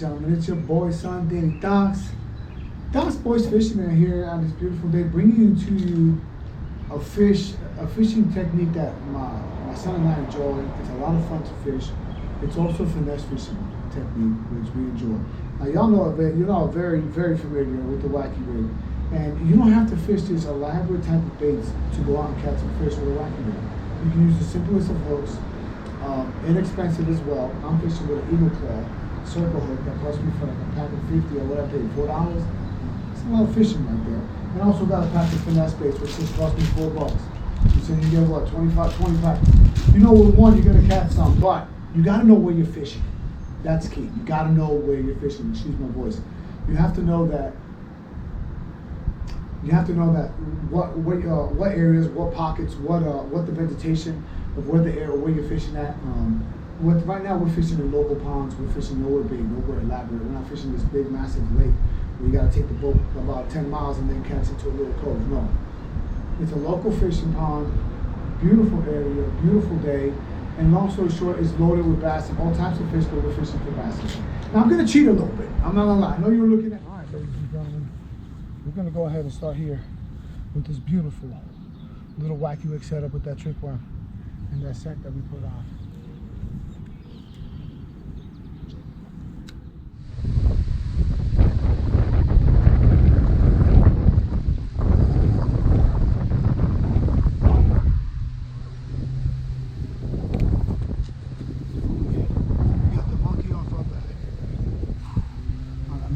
gentlemen, it's your boy, son, Donx. Donx Boys Fisherman here on this beautiful day, bringing you a fishing technique that my son and I enjoy. It's a lot of fun to fish. It's also a finesse fishing technique, which we enjoy. Now, y'all know very, very familiar with the Wacky rig. And you don't have to fish this elaborate type of baits to go out and catch some fish with a Wacky rig. You can use the simplest of hooks, inexpensive as well. I'm fishing with an Eagle Claw circle hook that cost me for like a pack of 50 or whatever, $4. It's a lot of fishing right there. And I also got a pack of finesse baits, which just cost me $4. So you get what, 20 packs. You know, with one you're gonna catch some, but you gotta know where you're fishing. That's key. You gotta know where you're fishing. Excuse my voice. You have to know that. What areas, what pockets, what the vegetation of where the area where you're fishing at. Right now we're fishing in local ponds. We're fishing nowhere big, nowhere elaborate. We're not fishing this big, massive lake where you gotta take the boat about 10 miles and then catch into a little cove. No, it's a local fishing pond, beautiful area, beautiful day, and long story short, it's loaded with bass and all types of fish that we're fishing for bass. Now I'm gonna cheat a little bit. I'm not gonna lie. I know you're looking at. All right, ladies and gentlemen, we're gonna go ahead and start here with this beautiful little Wacky rig setup with that trick worm and that set that we put on.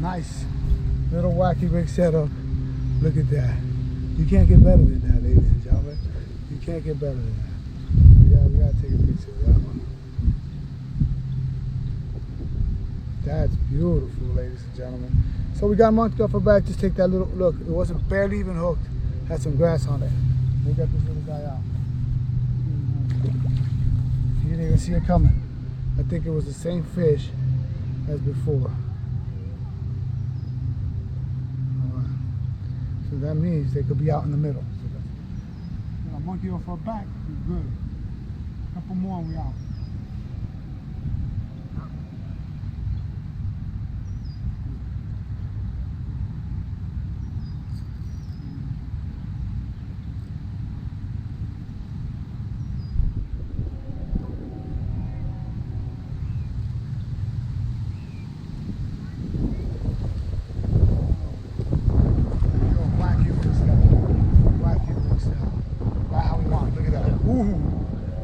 Nice little Wacky rig setup. Look at that. You can't get better than that, ladies and gentlemen. You can't get better than that. We gotta take a picture of that one. That's beautiful, ladies and gentlemen. So we got monkey off our back. Just take that little look. It wasn't barely even hooked. Had some grass on it. We got this little guy out. You didn't even see it coming. I think it was the same fish as before. So that means they could be out in the middle. So a monkey off our back is good. A couple more and we out.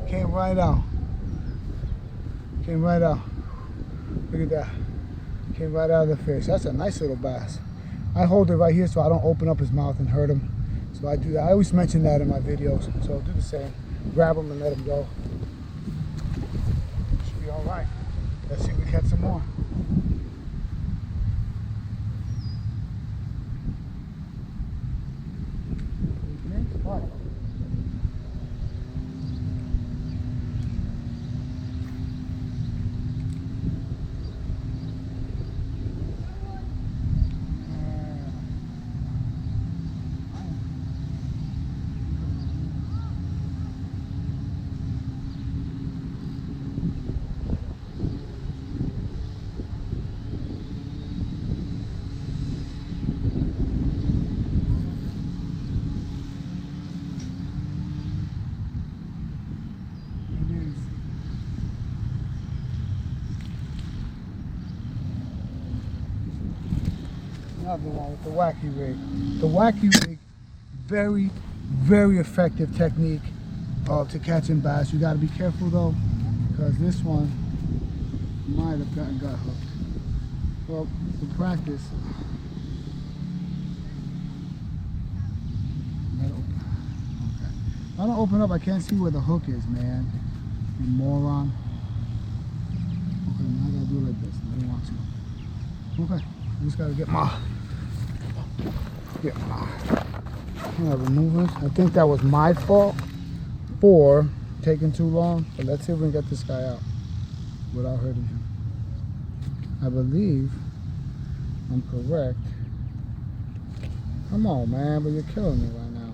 Came right out. Came right out. Look at that. Came right out of the fish. That's a nice little bass. I hold it right here so I don't open up his mouth and hurt him. So I do that. I always mention that in my videos. So I'll do the same. Grab him and let him go. Should be all right. Let's see if we catch some more. Another one with the Wacky rig. The Wacky rig, very, very effective technique to catching bass. You got to be careful though, because this one might have got hooked. Well, for practice, okay. If I don't open up, I can't see where the hook is, man. You moron. Okay, now I gotta do it like this. I don't want to. Okay, I just gotta get my remove it. I think that was my fault for taking too long, but let's see if we can get this guy out without hurting him. I believe I'm correct. Come on, man, but you're killing me right now.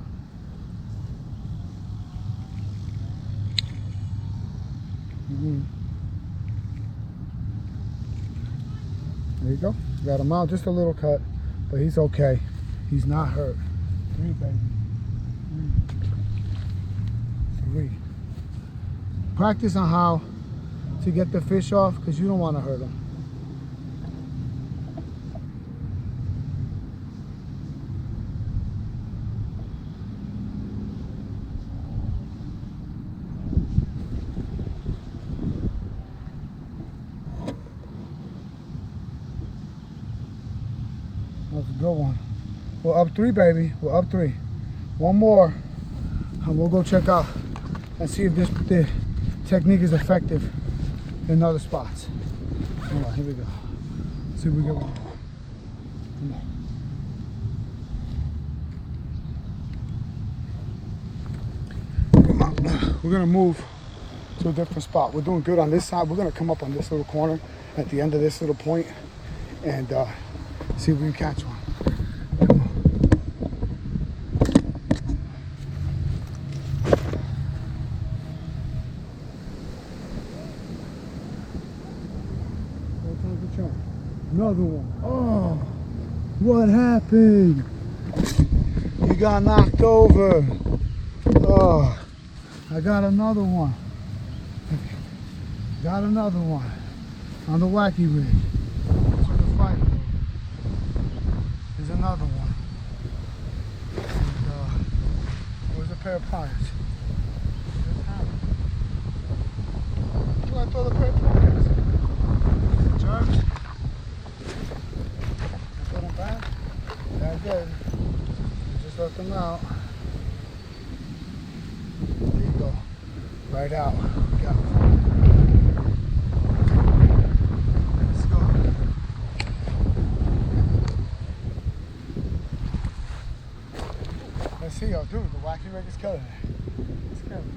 There you go. Got him out, just a little cut, but he's okay. He's not hurt. 3, baby. 3. Practice on how to get the fish off because you don't want to hurt him. That's a good one. We're up 3, baby. We're up 3. One more, and we'll go check out and see if the technique is effective in other spots. Hold on, here we go. See if we get one. Come on. We're gonna move to a different spot. We're doing good on this side. We're gonna come up on this little corner at the end of this little point and see if we can catch one. Come on. Another one. Oh, what happened? You got knocked over. Oh, I got another one. Got another one on the Wacky rig. That's where the fight goes. There's another one. And, where's a pair of pliers? You want to throw the pair of pliers? Jerks. Put them back. That's good. Just let them out. There you go. Right out. Got it. Let's go. Let's see, y'all. Dude, the Wacky rig is killing it. It's killing it.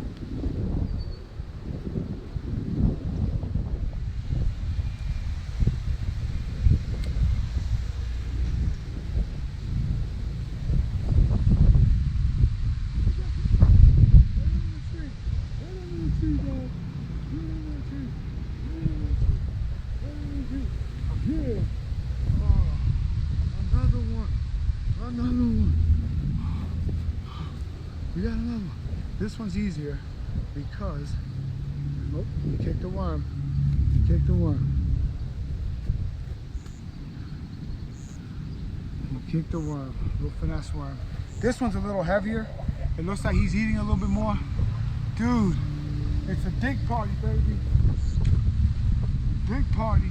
Yeah. Oh, another one. Another one. We got another one. This one's easier because oh, you kick the worm. You kick the worm. You kick the worm. Little finesse worm. This one's a little heavier. It looks like he's eating a little bit more. Dude, it's a dink party, baby. Dink party.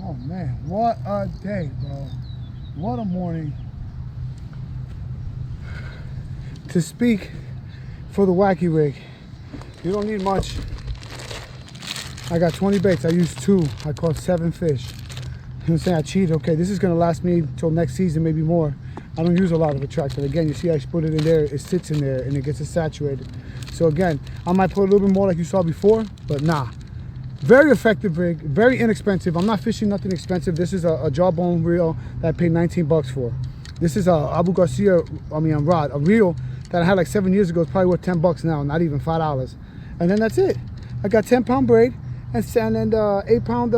Oh man, what a day, bro. What a morning. To speak for the Wacky rig, you don't need much. I got 20 baits, I used 2. I caught 7 fish. You know what I'm saying? I cheated. Okay, this is gonna last me till next season, maybe more. I don't use a lot of attractant. Again, you see I put it in there, it sits in there and it gets it saturated. So again, I might put a little bit more like you saw before, but nah. Very effective rig, very inexpensive. I'm not fishing nothing expensive. This is a jawbone reel that I paid 19 bucks for. This is a Abu Garcia, rod, a reel that I had like 7 years ago. It's probably worth 10 bucks now, not even $5. And then that's it. I got 10-pound braid and 8-pound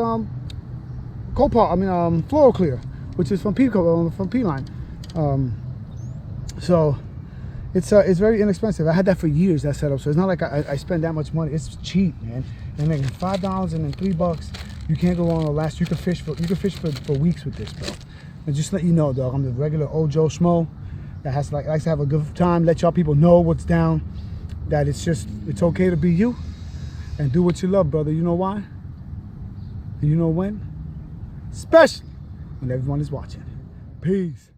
floral clear, which is from P-Line. So it's very inexpensive. I had that for years, that setup. So it's not like I spend that much money. It's cheap, man. And then $5 and then $3, you can't go wrong with last. You can fish for weeks with this, bro. And just let you know, dog, I'm the regular old Joe Schmo that likes to have a good time, let y'all people know what's down, that it's okay to be you and do what you love, brother. You know why? And you know when? Especially when everyone is watching. Peace.